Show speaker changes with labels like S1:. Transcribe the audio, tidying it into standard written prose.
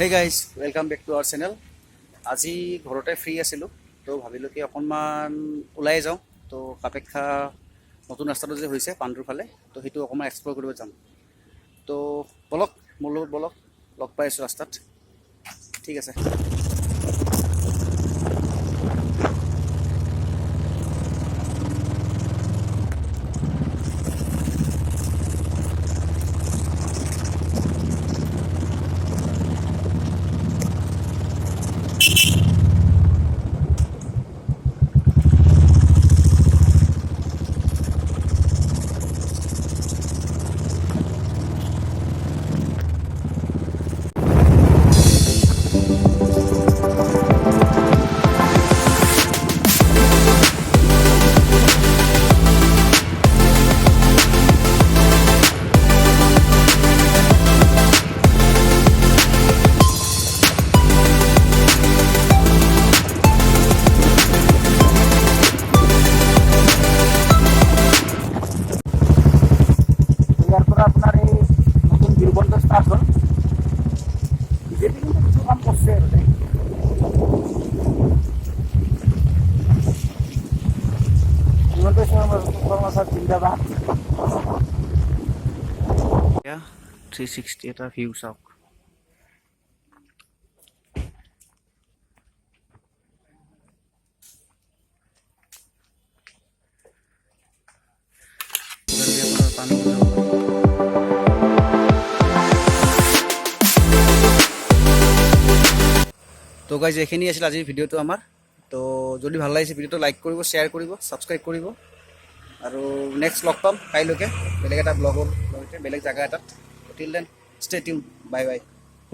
S1: Hey guys, welcome back to our channel. আজি ঘৰতে free আছিলোঁ তো ভাবিলোঁ কি অকণমান ওলাই যাওঁ তো কামাখ্যা নতুন ৰাস্তাটো যে হৈছে পাণ্ডুৰ ফালে তো সেইটো অকণমান এক্সপ্ল'ৰ কৰিব যাম তো বলক মোৰ লগত বলক লগ পাই আছোঁ ৰাস্তাত ঠিক আছে আপনার এই নতুন বীরবন্ধ স্টার্ট হল বিজেপি কিন্তু কিছু কাম করছে হিমন্ত কর্মচার জিন্দাবাদ 360 এটা ভিউ চাওক তো গাইজ এইখিনি আছিল আজিৰ ভিডিঅ'টো আমাৰ তো যদি ভাল লাগিছে ভিডিঅ'টো লাইক কৰিব শ্বেয়াৰ কৰিব ছাবস্ক্ৰাইব কৰিব আৰু নেক্সট লগ পাম কাইলৈকে বেলেগ এটা ব্লগৰ লগতে বেলেগ জাগা এটাত till then stay tune bye বাই